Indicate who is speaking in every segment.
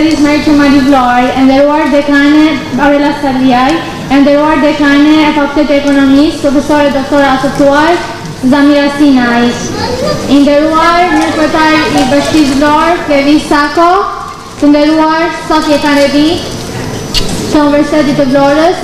Speaker 1: Universitetit Meriç Xhamali Vllori, e nderuar dekane Aurela Saliaj, e nderuar dekane e Fakultetit të Ekonomisë, profesore doktor asociuar Zamira Sinaj, i nderuar kryetari i Bashkisë Vlorë, Flevi Sako, të nderuar Sofje Kanebi, të Universitetit të Vlorës,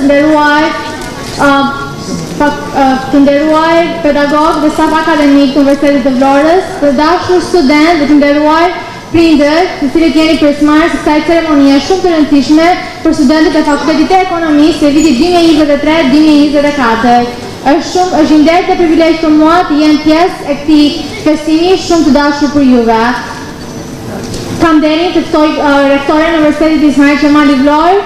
Speaker 1: të nderuar pedagog dhe staf akademik të Universitetit të Vlorës, të dashur student dhe të nderuar prindër, të cilët jeni pjesëmarrës së kësaj ceremonie shumë të rëndësishme për studentët e Fakultetit të Ekonomisë të vitit 2023-2024. Është nder dhe privilegj për mua të jem pjesë e këtij festimi shumë të dashur për juve. Kam nderin të ftoj rektoren e Universitetit Ismail Xhamali Vllorë,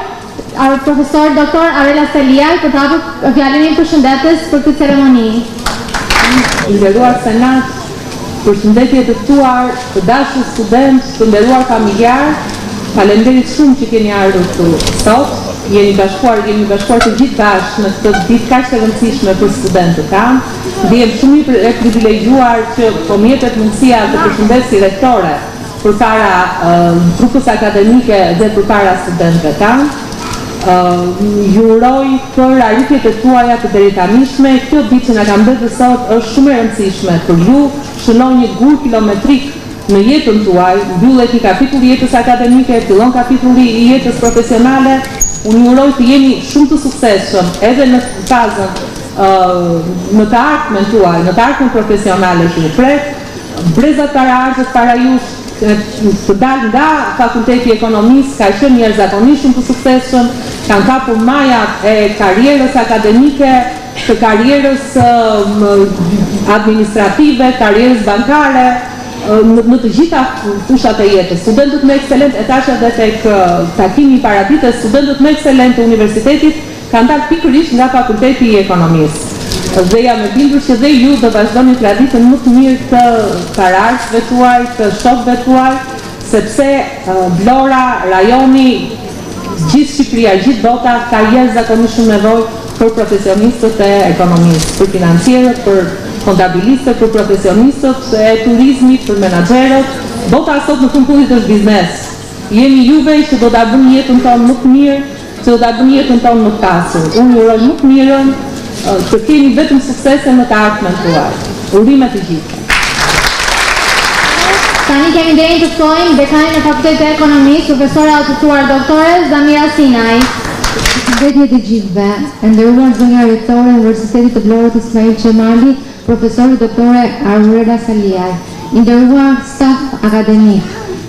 Speaker 1: profesor doktor Aurela Saliaj, për të hapur fjalën e përshëndetjes për këtë ceremoni.
Speaker 2: I nderuar senat, përshëndetje të ftuar, të dashur student, të nderuar familjar, faleminderit shumë që keni ardhur këtu sot. Jemi bashkuar të gjithë bashkë në këtë ditë kaq të rëndësishme për studentët tanë. Ndihem shumë e privilegjuar që po më jepet mundësia të përshëndes si rektore përpara trupës akademike dhe përpara studentëve tanë. Ju uroj për arritjet e tuaja të drejtamishme. Kjo ditë që na ka mbledhur sot është shumë e rëndësishme për ju, shënon një gur kilometrik në jetën tuaj, mbyllet një kapitull i jetës akademike, fillon kapitulli i jetës profesionale. Unë ju uroj të jeni shumë të suksesshëm edhe në fazën në të ardhmen tuaj, në të ardhmen profesionale që ju pret. Brezat para jush të dalë nga Fakulteti i Ekonomisë ka qenë jashtëzakonisht shumë të suksesshëm, kanë kapur majat e karrierës akademike, të karrierës administrative, karrierës bankare, në të gjitha fushat e jetës. Studentët më ekselent, e tash edhe tek takimi i paraditës, studentët më ekselent të universitetit kanë dalë pikërisht nga Fakulteti i Ekonomisë. Dhe jam e bindur që dhe ju do vazhdoni traditën më të mirë të paraardhësve tuaj, të shokëve tuaj, sepse Vlora, rajoni, gjithë Shqipëria, gjithë bota ka jashtëzakonisht shumë nevojë për profesionistët e ekonomisë, për financierët, për kontabilistët, për profesionistët e turizmit, për menaxherët. Bota sot në fund fundit është biznes. Jemi juve që do ta bëni jetën tonë më të mirë, që do ta bëni jetën tonë më të pasur. Unë uroj më të mirën, të keni vetëm suksese në të ardhmen tuaj. Urime të gjithë.
Speaker 1: Tani kemi nderin të ftojmë dekanin e Fakultetit të Ekonomisë, profesore asociuar doktore Zamira Sinaj.
Speaker 3: Përshëndetje të gjithëve, e nderuar zonja rektore e Universitetit të Vlorës Ismail Xhamali, profesori doktore Aurela Saliaj, i nderuar staf akademik,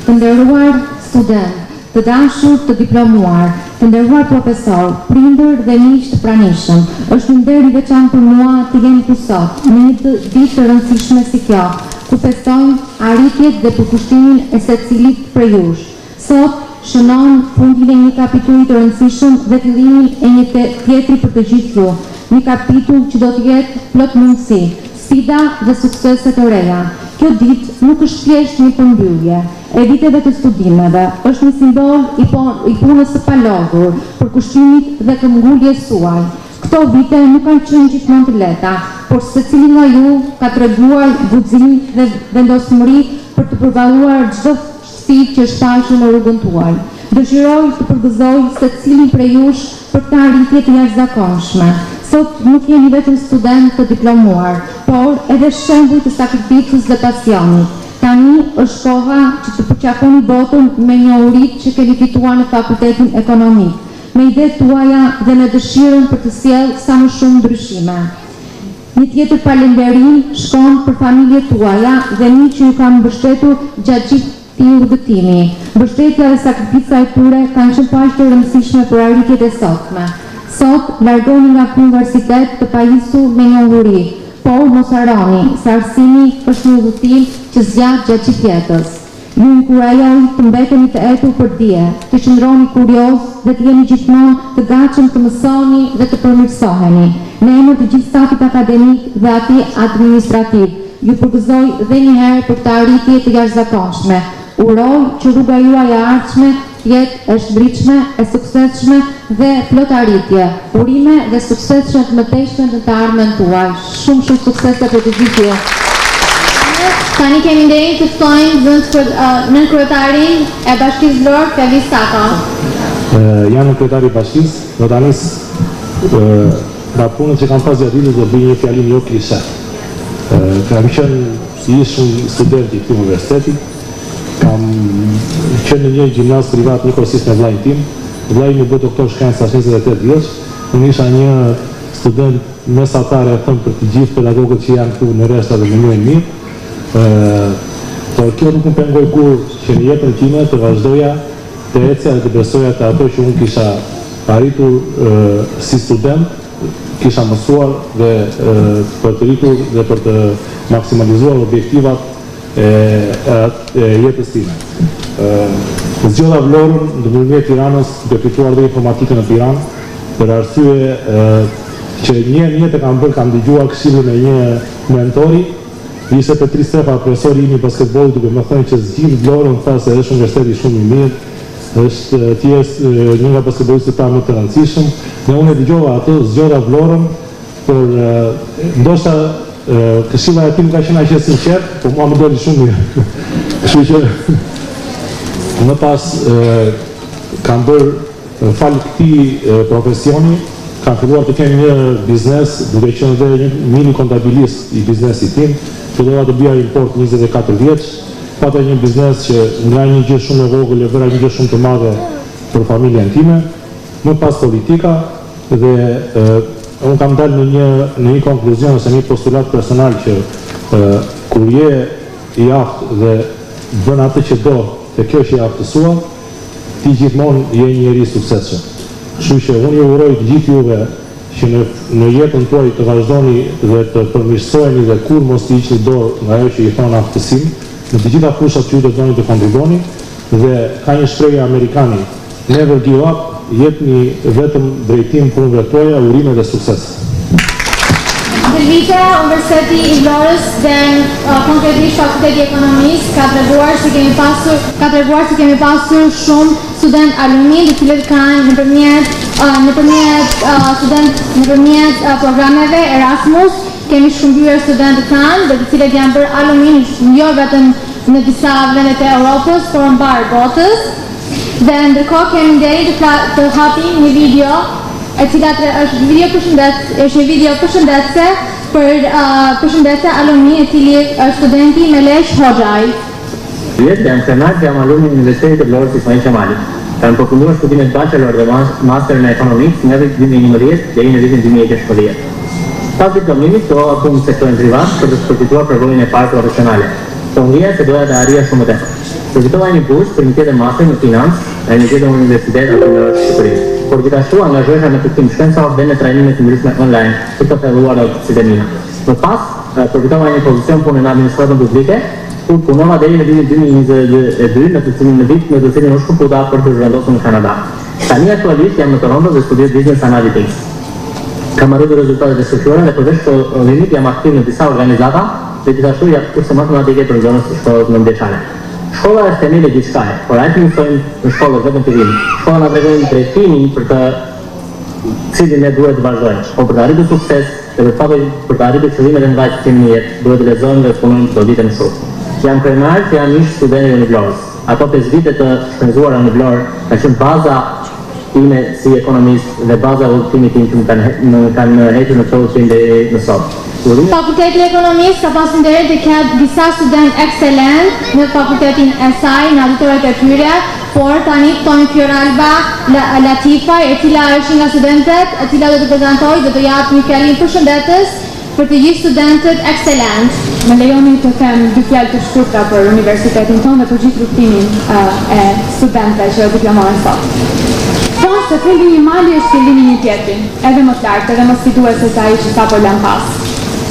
Speaker 3: të nderuar student, të dashur të diplomuar, të nderuar profesor, prindër dhe miq të pranishëm. Është një nder i veçantë për mua të jem këtu sot, në një ditë të rëndësishme si kjo, ku festojmë arritjet dhe përkushtimin e secilit prej jush. Sot shënon fundin e një kapitulli të rëndësishëm dhe fillimin e një tjetri për të gjithë ju. Një kapitull që do të jetë plot mundësi, sfida dhe suksese të reja. Kjo ditë nuk është thjesht një përmbyllje e viteve të studimeve, është një simbol i punës së palodhur, përkushtimit dhe këmbguljes suaj. Këto vite nuk kanë qenë gjithmonë të lehta, por secili nga ju ka treguar guxim dhe vendosmëri për të përballuar çdo sfidë që shfaqet në rrugën tuaj. Dëshiroj të përgëzoj secilin prej jush për këtë arritje të jashtëzakonshme. Sot nuk jeni vetëm student të diplomuar, por edhe shembull të sakrificës dhe pasionit. Tani është koha që të përqafoni botën me njohuritë që keni fituar në Fakultetin Ekonomik, me idetë tuaja dhe me dëshirën për të sjellë sa më shumë ndryshime. Një tjetër falënderim shkon për familjet tuaja dhe një që ju kanë mbështetur gjatë gjithë këtij udhëtimi. Mbështetja dhe sakrifica e tyre kanë qenë paq të rëndësishme për arritjet e sotme. Sot largoni nga ky universitet të pajisur me njohuri, por mos harroni se arsimi është një udhëtim që zgjat gjatë gjithë jetës. Ju inkurajoj të mbeteni të etur për dije, të qëndroni kurioz dhe të jeni gjithmonë të gatshëm të mësoni dhe të përmirësoheni. Në emër të gjithë stafit akademik dhe atij administrativ, ju përgëzoj edhe një herë për këtë arritje të jashtëzakonshme. Uroj që rruga juaj e ardhshme jetë e shmëritshme, e suksesshme dhe plot arritje. Urime dhe suksese të mëtejshme në të ardhmen tuaj. Shumë suksese për të gjithë ju.
Speaker 1: Tani kemi nderin të ftojmë nën kryetarin e Bashkisë Vlorë, Fevis Saka.
Speaker 4: Janë në kryetari i Bashkisë, do ta nis nga punët që kam pas gjatë ditës do bëj një fjalim jo klishe. Kam qenë si ishëm student i këtij universiteti, kam qenë në një gjimnaz privat njëkohësisht me vllajin tim. Vllai im u bë doktor shkencash 28 vjeç, unë isha një student mesatar e thënë për të gjithë pedagogët që janë këtu në rreshta dhe më njohin mirë. Por kjo nuk më pengoj kur që në jetën time të vazhdoja të ecja dhe të besoja të ato që unë kisha arritur si student, kisha mësuar dhe për të rritur dhe për të maksimalizuar objektivat e jetës time. Zgjodha Vlorën ndërmjet Tiranës duke fituar dhe informatikën në Tiranë për arsye që një të kam dëgjuar këshillin e një mentori. Ishte Petri Stefa, profesori im i basketbollit, duke më thënë që zgjidh Vlorën, tha se është universiteti shumë i mirë, është një nga basketbollistët ta më të rëndësishëm. Ne unë e dëgjova atë, zgjodha Vlorën, por ndoshta këshilla e tim ka qenë aq e sinqert, por mua më doli shumë mirë. Kështu që më pas kam bërë fal këtij profesioni, kam filluar të kem një biznes, duke qenë dhe një mini kontabilist i biznesit tim. Fillova të bëja import 24 vjeç, pata një biznes që nga një gjë shumë e vogël e bëra një gjë shumë të madhe për familjen time, më pas politika dhe unë kam dalë në një konkluzion ose një postulat personal që kur je i aftë dhe bën atë që do të kjo që i aftësua, ti gjithmonë je një njeri suksesshëm. Kështu që unë ju uroj të gjithë juve që në jetën tuaj të vazhdoni dhe të përmirësojeni dhe kur mos të hiqni dorë nga ajo që i thonë aftësim, në të gjitha fushat që ju do doni të kontriboni, dhe ka një shprehje amerikane, never give up, jepni vetëm drejtim punëve tuaja, urime dhe sukses.
Speaker 1: Ndërvite, Universiteti i Vlorës dhe konkretisht Fakulteti i Ekonomisë ka treguar se kemi pasur shumë student alumni, të cilët kanë nëpërmjet programeve Erasmus, kemi shkëmbyer studentët tanë, dhe të cilët janë bërë alumni jo vetëm në disa vendet e Europës, por në mbar botës. Dhe ndërkohë kemi nderin të hapim një video, e cila është një video përshëndetse përshëndetse alumni e cili është studenti Melesh Hoxhaj.
Speaker 5: Jam krenar që jam alumni në Universitetit të Vlorës Ismail Qemali. Kam përfunduar studimet bachelor dhe master në ekonomikë nga vitin 2011 deri në vitin 2016. Pas diplomimit fillova punë në sektorin privat për të përfituar përvojën e parë profesionale. Po ngria se doja të arrija shumë më tepër. Përfitova një bursë për një tjetër master në financë në një tjetër universitet aty në Shqipëri. Por gjithashtu angazhohesha në kuptim shkencor dhe në trajnime të ndryshme online, të të filluara si Demina. Më pas, përfitova një pozicion punë në administratën publike, ku punova deri në vitin 2022, në të cilin u shkëputa për të zhvendosur në Kanada. Tani aktualisht jam në Toronto dhe studioj Business Analytics. Kam arritur rezultate të shkëlqyera dhe përveç shkollimit jam aktiv në disa organizata dhe gjithashtu jam kurse matematike për zonës të shkollës nëndjeçare. Shkolla është themeli gjithçkaje, por ai mësojmë në shkollë vetëm të vinë. Shkolla na tregon drejtimin për të cilin ne duhet të vazhdojmë. Por për të arritur sukses dhe për të arritur qëllimet e mëdha që kemi në jetë, duhet të lexojmë dhe të punojmë çdo ditë më shumë. Jam krenar që jam ish student i Vlorës. Ato 5 vite të shpenzuara në Vlorë kanë qenë baza ime si ekonomist dhe baza e udhëtimit tim që më kanë hequr në çollin deri në sot.
Speaker 1: Fakulteti i Ekonomisë ka pasur nderin të ketë disa student ekselent në fakultetin e saj, në auditoret e tyre, por tani ftojmë Fioralba Latifaj, e cila është nga studentët, e cila do të prezantojë dhe do japë një fjalim përshëndetës për të gjithë studentët ekselent.
Speaker 6: Më lejoni të them dy fjalë të shkurtra për universitetin tonë dhe për gjithë rrugtimin e studentëve që diplomohen sot. Thonë se thelbi i mali është fillimi një tjetri, edhe më të lartë, edhe më sfidues se sa ai që sapo lan pas.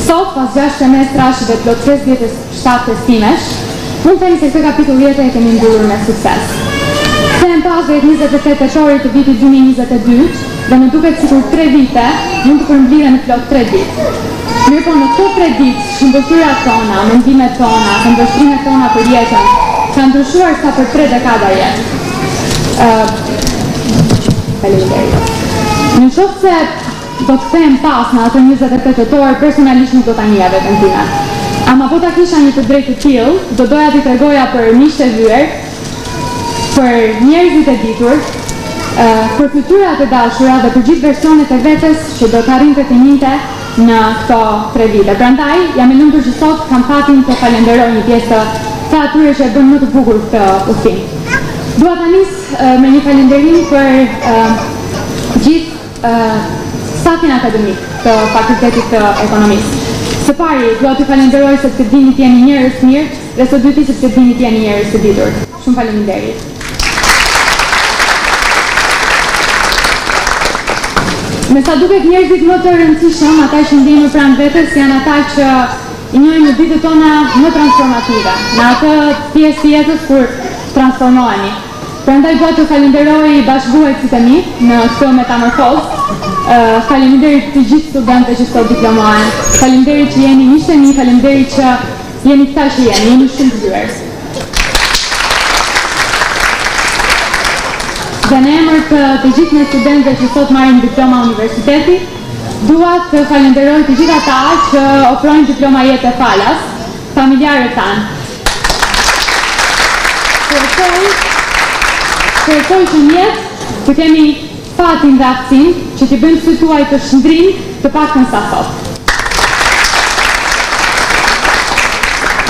Speaker 6: Sot, pas 6 semestrash dhe plot 57 testimesh, mund të themi se këtë kapitull jetë e kemi mbyllur me sukses. Them pas drejt 28 tetorit të vitit 2022 dhe më duket sikur 3 vite mund të përmbliren në plot 3 ditë. Mirë po në këto 3 ditë, shëmbëtyrat tona, mendimet tona, këndvështrimet tona për jetën, kanë ndryshuar sa për 3 dekada jetë. Faleminderit. Në qoftë se do të them pas në ato 28 tetor, personalisht nuk do ta njeh veten time. Ama po ta kisha një të drejtë të tillë, do doja t'i tregoja për miqtë e vyer, për njerëzit e ditur, për fytyrat e dashura dhe për gjithë versionet e vetes që do të arrinte të njëjte në këto 3 vite. Prandaj jam e lumtur që sot kam fatin të falenderoj një pjesë të atyre që e bën më të bukur këtë udhtim. Dua ta nis me një falënderim për gjithë stafin akademik të Fakultetit të Ekonomisë. Së pari, dua t'ju falenderoj sepse dini të jeni njerëz të mirë, dhe së dyti sepse dini të jeni njerëz të ditur. Shumë faleminderit. Me sa duket njerëzit më të rëndësishëm, ata që ndjejnë pranë vetes, janë ata që i njohin në ditët tona më transformative, në atë pjesë të jetës kur transformohemi. Prandaj dua t'ju falenderoj bashkëvuajtësit e mi në këtë metamorfozë. Faleminderit të gjithë studentëve që sot diplomohen. Faleminderit që jeni miqtë e mi, faleminderit që jeni këta që jeni shumë të vyer. Dhe në emër të gjithë me studentëve që sot marrin diploma universiteti, dua të falenderoj të gjithë ata që ofrojnë diploma jetë e falas, familjarët tanë. Kërkoj që njetë të kemi fatin dhe aftësin që t'i bëjmë sy tuaj të shndrim të paktën sa sot.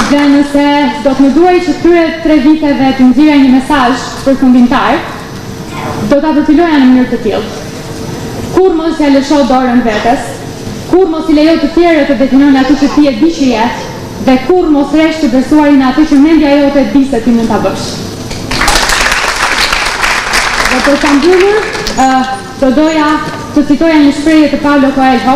Speaker 6: Dhe nëse do të më duaj që këtyre 3 viteve të nxjerrja një mesazh përfundimtar, do ta përfilloja në mënyrë të tillë. Kur mos ja lësho dorën vetes, kur mos i lejo të tjerët të definojnë atë që ti e di që je, dhe kur mos rresh të besuarin në atë që mendja jote e di se ti mund ta bësh. Dhe për ta mbyllur, do doja të citoja një shprehje të Paulo Coelho,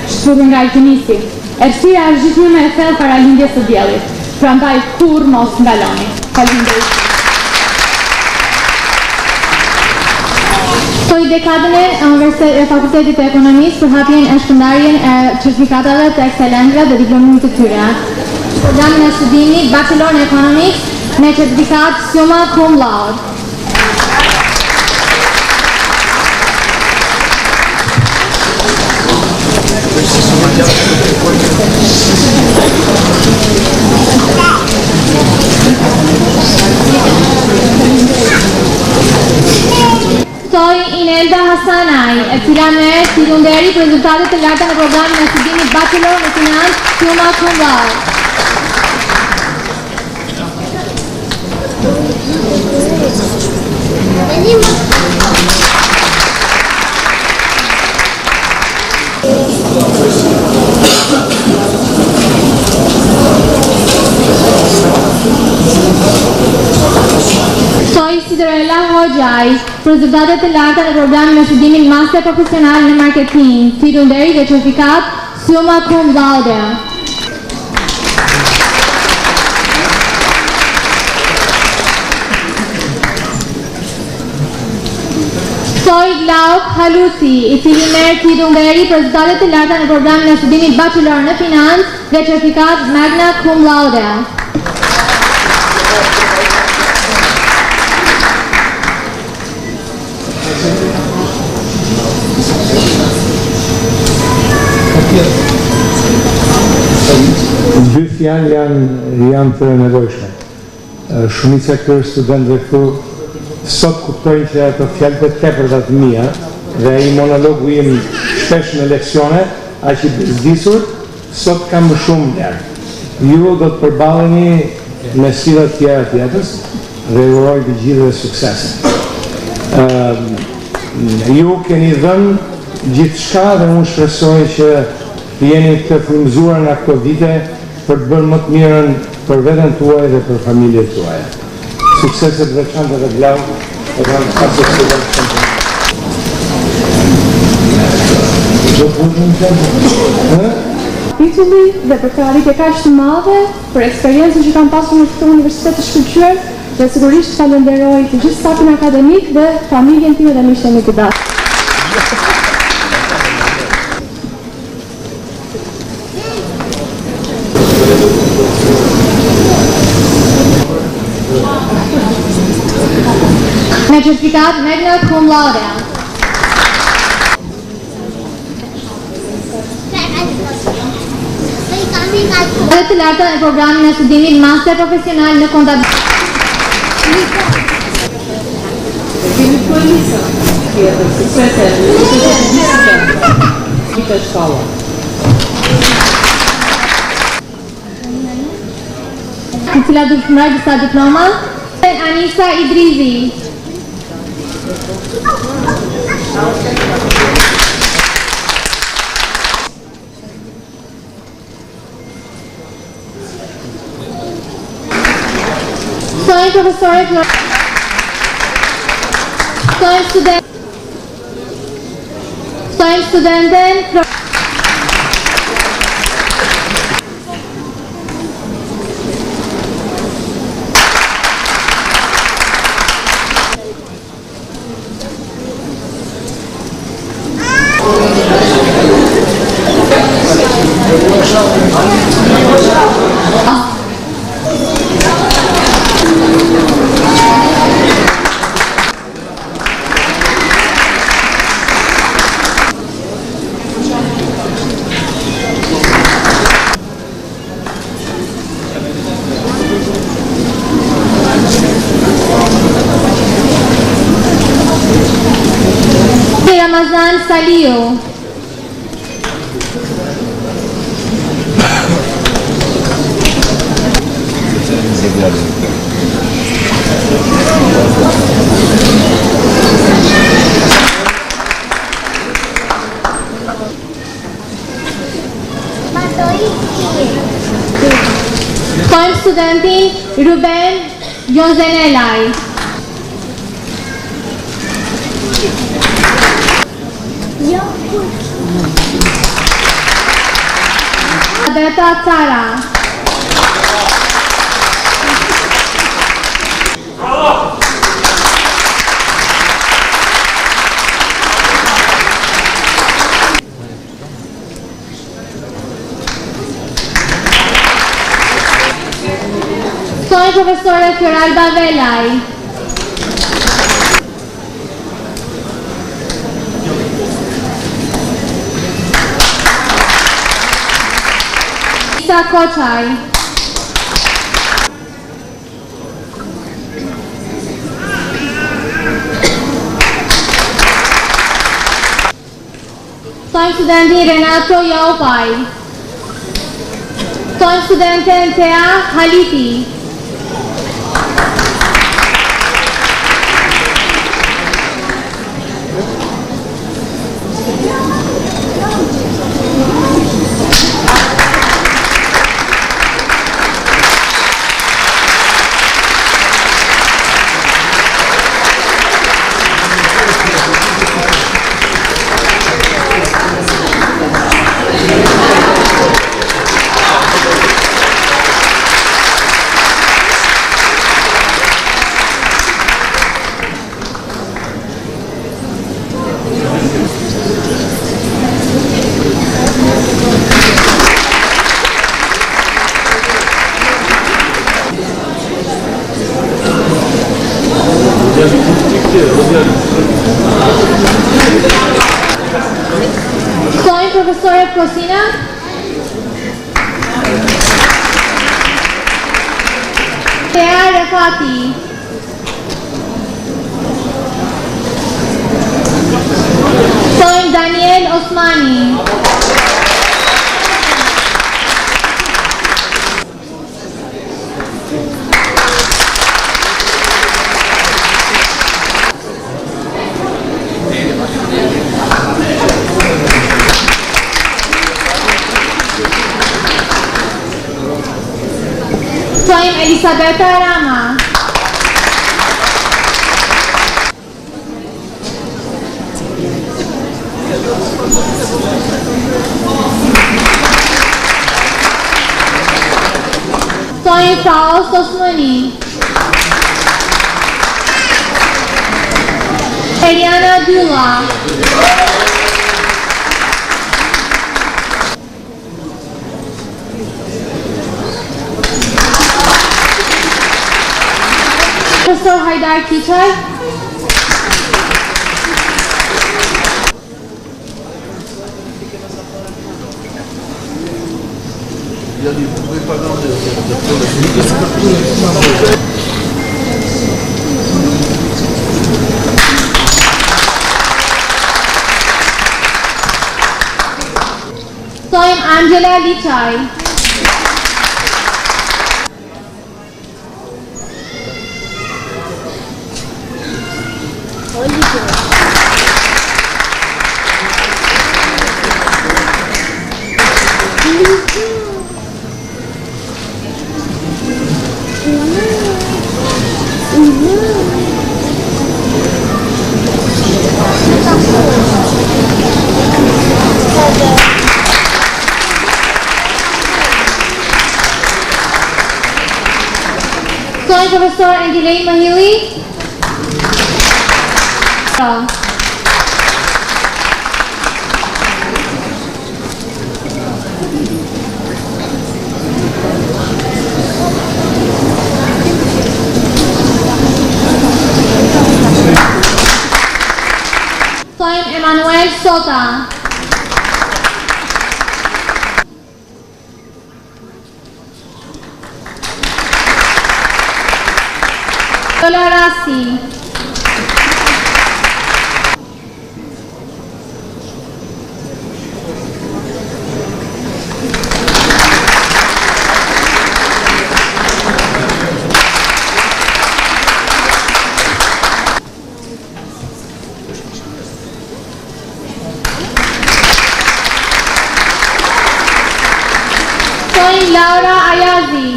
Speaker 6: shkruar nga alkimisti. Errësia është gjithmonë e thellë para lindjes së diellit. Prandaj kur mos ndaloni. Faleminderit.
Speaker 1: Ftoj dekadën e Fakultetit të Ekonomisë për hapjen e shpërndarjen e certifikatave të ekselentëve dhe diplomimit të tyre. Programin e studimit Bachelor në Economics me certifikat summa cum laude. Ftoj Inelda Hasanaj, e cila merr titullnderi për rezultatet të larta në programin e studimit Bachelor në Financë summa cum laude. Ftoj Sidorella Hoxhaj, për rezultatet të larta në programin e studimit Master Profesional në Marketing, titullnderi dhe certifikat summa cum laude. Ftoj Glauk Halusi, i cili merr titullnderi për rezultatet të larta në programin e studimit Bachelor në Financë dhe certifikat magna cum laude.
Speaker 7: Dy fjalë janë të nevojshme. Shumica e këtyre studentëve këtu sot kuptojnë që ato fjalët e tepërta të mia dhe ai monologu im shpesh në leksione, aq i bezdisur, sot kam më shumë lart. Ju do të përballeni me sfida të tjera të jetës dhe ju uroj të gjithëve sukses. Ju keni dhënë gjithçka dhe unë shpresoj që të jeni të frymëzuar nga këto vite për të bërë më të mirën për veten tuaj dhe për familjet tuaja. Suksese të veçanta dhe Blau, e kam pasur student.
Speaker 6: Titulli dhe për këtë arritje kaq të madhe, për eksperiencën që kam pasur në këtë universitet të shkëlqyer, dhe sigurisht falenderoj të gjithë stafin akademik dhe familjen time dhe miqtë e mi të dashur.
Speaker 1: Me certifikat magna cum laude. Dhe të larta në programin e studimit master profesional në kontabilitet.
Speaker 2: Tjetër, suksese të shkolla.
Speaker 1: Në cila du shmëra disa diploma. Anisa Idrizi. Stojnë profesore Stojnë studenten Ramazan Saliu. Stojnë studentin Ruben Jonzenelaj. Adeta Cara. Stojnë profesore Fioralba Velaj. Isa Koçaj. Stojnë studenti Renato Jaupaj. Stojnë studenten Thea Haliti. Stojnë profesore Prosina. Thea Refati. Stojnë Daniel Osmani. Stojnë Elisabeta Rama. Stojnë Faust Osmani. Eliana Dylla. Profesor Hajdar Kiçaj. Sojmë Angela Liçaj. Sojmë profesor Angilej Mahili. Sojmë Emanuel Sota. Lola Rasi. Sojmë Laura Ayazi.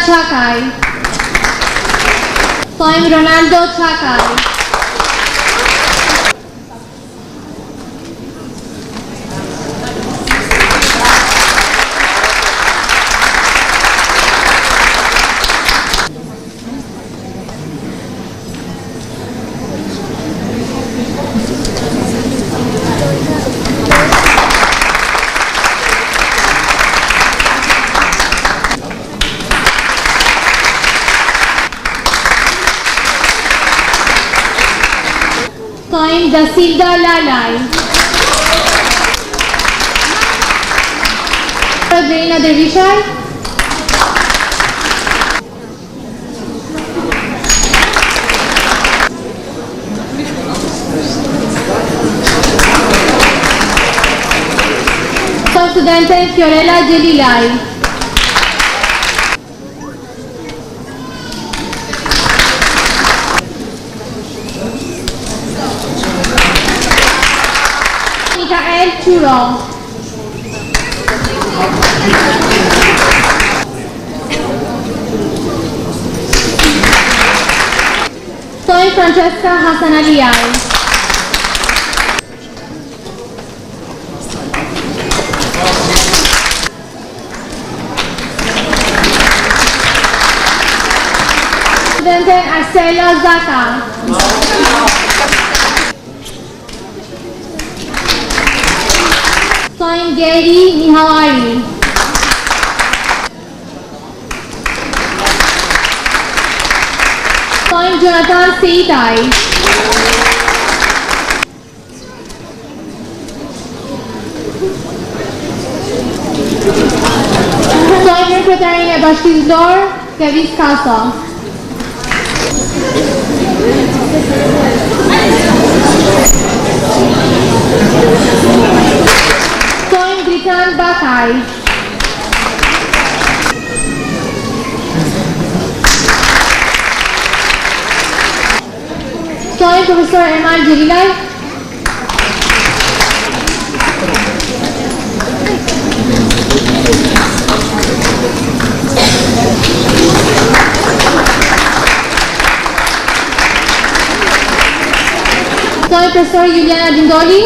Speaker 1: Chakay. Sojmë Ronaldo Chakay. Sojmë Dasilda Lalaj. Adriana Dervishaj. Sojmë studente Fiorella Gjelilaj. Mikael Churo. Sojmë Francesca Hasanaliyaj. Studente Arcela Zaka. Sojmë Geri Mihalari. Sojmë Jonathan Seitaj. Sojmë Sekretarinë e Bashkisë Lor, Kevis Kaso. Sojmë Dritan Bakaj. Sojmë profesor Ermal Gjelilaj. Sojmë profesor Juliana Dindoli.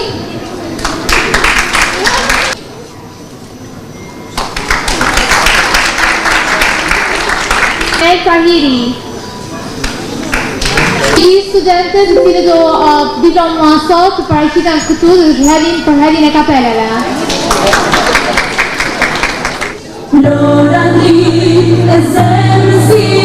Speaker 1: El Tahiri. I studentët të cilët do diplomuan sot të paraqiten këtu dhe të hedhin për hedhjen e kapeleve.
Speaker 8: Flora ndi e zemrës